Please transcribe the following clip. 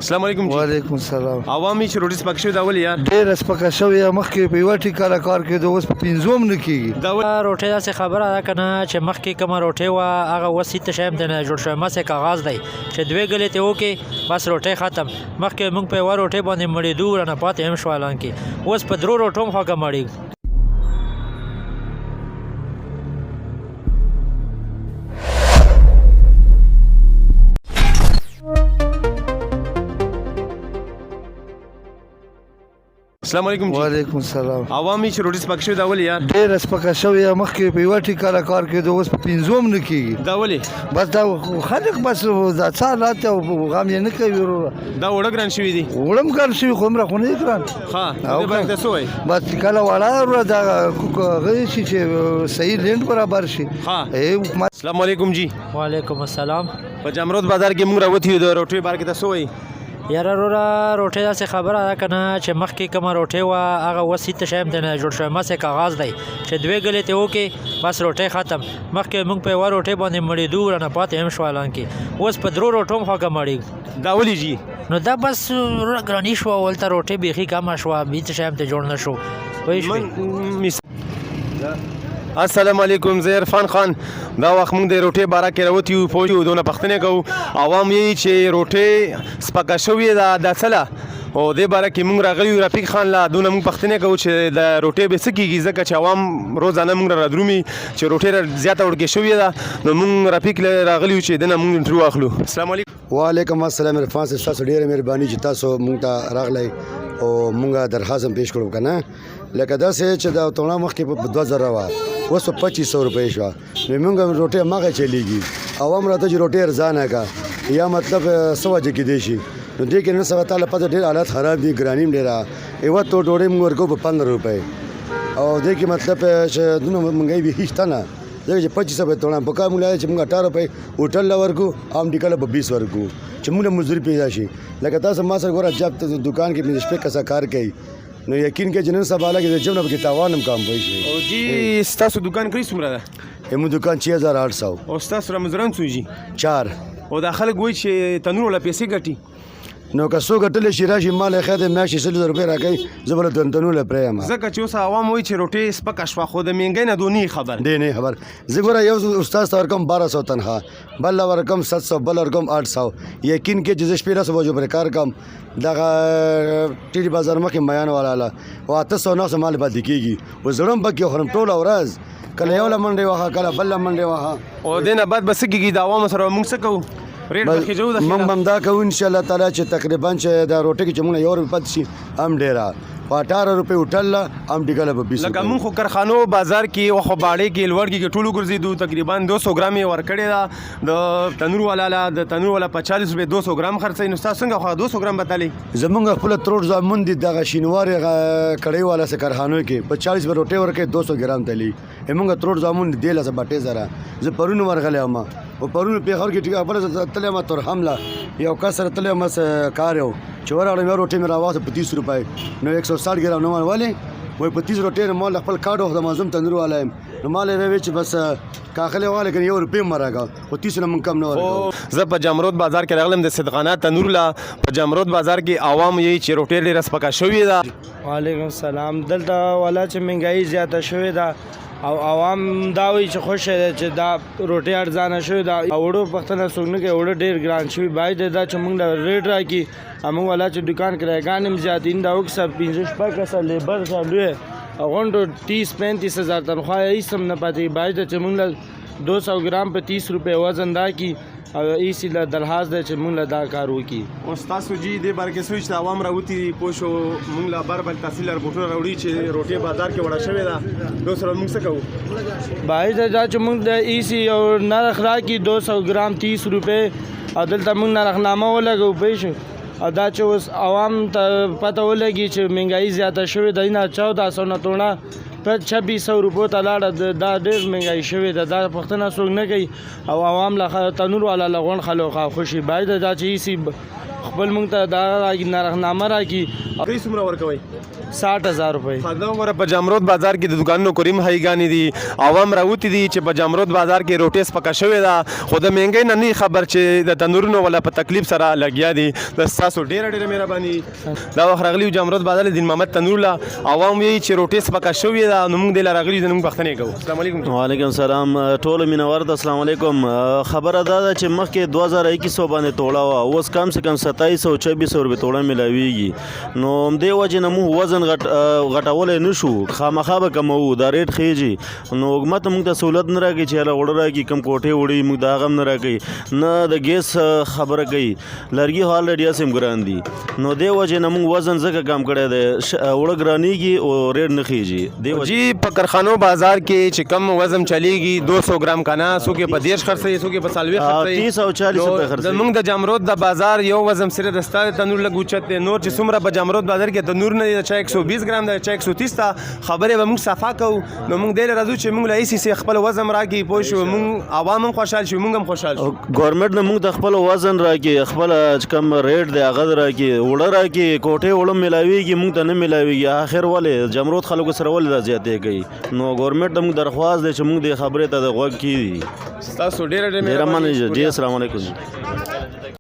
السلام علیکم جی. وعلیکم السلام. عوامي چې روټي سپک شوي دا ولې یار ډېره سپکه شوې مخکې په یوه ټیکاره کار کېدو اوس په پنځوم نه کېږي. دا ولې روټۍ داسې خبره ده که نه چې مخکې کومه روټۍ وه هغه اوس هېڅ شی هم ترې نه جوړ شوی مسې کاغذ دی چې دوې ګلې ترې وکړې بس روټۍ ختم. مخکې موږ په یوه روټۍ باندې مړېدو رانه پاتې هم شو حالانکې اوس په درو روټو هم خوږه مړېږو. السلام علیکم جی. وعلیکم السلام. عوامي چې روټي سپک شوي دا ولې یار ډېره سپکه شوې مخکې په یوه ټیکاره کار کېدو اوس په پنځوم نه کېږي. دا ولې بس دا خلک بس دا څه حالات او غم یې نه کوي وروره. دا وړه ګران شوي دي وړه هم ګران شوي خو هومره خو نه دي ګران. ښه دې باندې څه وایي بس کله وړه وروره دا هغه شي چې صحیح لینډ برابر شي. ها السلام علیکم جی. وعلیکم السلام. په جامرود بازار کې موږ راوتي یو د روټۍ بار کې ته څه وایي یاره وروره روټۍ داسې خبره ده که نه چې مخکې کومه روټۍ وه هغه اوس هېڅ شی هم ترې نه جوړ شوی مسې کاغذ دی چې دوې ګلې ترې وکړې بس روټۍ ختم. مخکې موږ په یوه روټۍ باندې مړېدو رانه پاتې هم شو حالانکې اوس په درو روټو هم خوږه مړېږو. دا ولې جی نو دا بس وروره ګراني شوه هلته روټۍ بیخي کمه شوه هېڅ شی هم ترې جوړ نه شو پوه شوې. السلام علیکم زه عرفان خان. دا وخت موږ د روټۍ باره کې راوتي یو پوه یو دونه پوښتنې کوو عوام یې چې روټۍ سپکه شوې ده دا څه ده او دې باره کې موږ راغلي یو رفیق خان له دونه موږ پوښتنې کوو چې د روټۍ به څه کېږي ځکه چې عوام روزانه موږ را درومي چې روټۍ زیاته وړکې شوې ده نو موږ رفیق له راغلي یو چې دنه موږ انټرویو واخلو. السلام علیکم. وعلیکم السلام. عرفان صاحب تاسو ډېره مهرباني چې تاسو موږ ته راغلی او موږ درخواست هم پیش کړو که نه لکه داسې چې دا توڼه مخکې په 2000 وه اوس په 2500 روپۍ شوه نو موږ روټۍ هماغه چلیږي عوام راته چې روټۍ ارزانه که یا مطلب څه وجه کېدی شي نو دې کې نن سبا تعالی پته ډېر حالات خراب دي ګراني هم ډېره یوه تو ډوډۍ موږ ورکوو په 15 روپۍ او دې کې مطلب چې دونه مهنګۍ بیخي شته نه ځکه چې 2500 روپۍ توڼه په کار موږ لاله چې موږ 18 روپۍ هوټل له ورکو عام ټیکله په 20 ورکو چې موږ له مزدوري پیدا شي لکه تاسو ما سره ګوره جب دکان کې پنځه شپې کسه کار کوي نو یقین کې چې نن سبا لګي د جمله کې تاوان هم کم پوه شي. او جی ستاسو دکان کړی څومره ده زموږ دکان 6800 او ستاسو رمضان څو جی 4 او دا خلک وایي چې تنور ولا پیسې ګټي نو که څو ګټلی شي راشي مال یې خیر دی میاشتې 100 روپۍ راکوي زه به له تنتنونه پرېیم ځکه چې اوس عوام وایي چې روټۍ سپکه شوه خو د مهنګۍ نه دو نه خبر دی نه خبر زه ګوره یو استاد ته ورکوم 1200 تنخواه بل له ورکوم 700 بل ورکوم 800 یقین کې چې زه شپې 10 بجو پرې کار کوم دغه ټیټي بازار مخکې میان والاله او 800 900 مال پاتې کېږي اوس زړه هم پکې خورم ټوله ورځ کله یو له منډې وهه کله بل له منډې وهه او دې نه بعد به څه کېږي د عوامو سره موږ څه کوو ریټ به خېجو د موږ هم دا کوو انشاءالله تعالی چې تقریبا چې دا روټۍ کې چې موږ یو روپۍ پاتې شي هم ډېره په 18 روپۍ هوټل له هم ټیکله په 20 لکه موږ خو کارخانو بازار کې او خو باړې کې لوړګي کې ټولو ګرځېدو تقریبا 200 ګرام یې ورکړې ده د تنور والا د تنور والا په 40 روپۍ 200 ګرام خرڅوي نو تاسو څنګه خو 200 ګرام بتلې زمونږ خپل تروړ زمون دي دغه شینوار کړۍ والا سره کارخانو کې په 40 روپۍ ورکې 200 ګرام تللی همغه تروړ زمون دی له بټې زره زه پرونه ورغلی ما او پرونه په خور کې ټیکا خپل تلې ما تر حمله یو کسر تلې ما کار یو چې ورغلم یو روټۍ مې راواسته په 30 روپۍ نو 160 ګرام نو والے وای په 30 روټۍ مال خپل کارډ د مازم تندور والایم نو مال یې چې بس کاخله والا کنه یو روپۍ مراګه او 30 نه من کم نه ورکو زه په جامرود بازار کې راغلم د صدقانه تنور لا په جامرود بازار کې عوام یې چې روټۍ ډېره سپکه شوې ده. وعلیکم السلام. دلته والا چې مهنګایي زیاته شوې ده او عوام دا وایي چې خوښه ده چې دا روټۍ ارزانه شوې ده او وړو پوښتنه څوک نه کوي وړه ډېر ګران شوي باید دا چې موږ له ریټ راکړي موږ والا چې دکان کرایګان هم زیات دي دا وکسه 15 شپږ کسه لیبر چالو یې غونډو 30-35 هزار تنخواه یې هېڅ هم نه پاتې باید چې موږ له 200 ګرام په 30 روپۍ وزن دا کړي او ایسی له درخواست دی چې موږ له دا کار وکړي. اوس تاسو جی دې باره کې څه چې عوام راوتي پوه شو موږ له بر بل تحصیل رپورټونه راوړي چې روټۍ بازار کې وړه شوې ده نو سره موږ څه کوو باید دا چې موږ د ایسی یو نرخ راکړي 200 ګرام 30 روپۍ او دلته موږ نرخنامه ولګو پوه شو او دا چې اوس عوام ته پته ولګي چې مهنګایي زیاته شوې ده نه 1400 نه توڼه په 2600 روپو ته لاړه دا ډېر مهنګایي شوې ده دا پوښتنه څوک نه کوي او عوام له تنور والا له غونډ خلکو خوشي باید دا چې ایسي خپل موږ ته دا نرخنامه راکړي. څومره ورکوئ 60,000 روپۍ. دا وګوره په جامرود بازار کې د دکانونو کریم هایګانې دي عوام راوتی دي چې په جامرود بازار کې روټي سپکه شوې ده خو د مهنګۍ نه نه خبر چې د تنورونو ولا په تکلیف سره لګیا دي د تاسو ډېره مهرباني. دا وخت راغلی جامرود بازار دین محمد تنور لا عوام یې چې روټي سپکه شوې ده نو موږ د راغلی د موږ پښتنې کوو. السلام علیکم. وعلیکم السلام ټول مینوار د السلام علیکم. خبره دا ده چې مخکې 2100 باندې توړه وا اوس کم سے کم 2700 روپۍ توړه ملاویږي نو همدې وجې نه موږ وزن غټولی نه شو خامخا به کموو دا ریټ خیږي نو حکومت موږ ته سهولت نه راکوي چې هله وړه راکړي کم کوټې وړي موږ د هغه هم نه راکوي نه د ګیس خبره کوي لرګي خو الریډي هسې هم ګران دي نو دې وجې نه موږ وزن ځکه کم کړی دی وړه ګرانېږي او ریټ نه خیږي. جی په کارخانو بازار کې چې کم وزن چلیږي 200 ګرام کانا څوک په 10 خرڅوي څوک په 40 خرڅوي 30 او 40 روپۍ خرڅوي. موږ د جامرود د بازار یو وزن سره د ستاره تنور لګ اوچت دی نور چې څومره په جامرود بازار کې تنور نه دی چا 120 ګرام دی چا 130 تا خبره به موږ صفا کوو نو موږ دل راځو چې موږ لایسي سي خپل وزن راکې پوه شو موږ عوام هم خوشحال شو موږ هم خوشحال شو. ګورنمنت نه موږ د خپل وزن راکې خپل کم ریټ دی هغه راکې وړه راکې کوټې وړه ملاویږي موږ ته نه ملاویږي اخر ولې جمرود خلکو سره ولې دا زیاتې کوي نو ګورنمنت ته موږ درخواست دی چې موږ د خبرې ته د غوږ کیږي. تاسو ډېر مننه. جی السلام علیکم.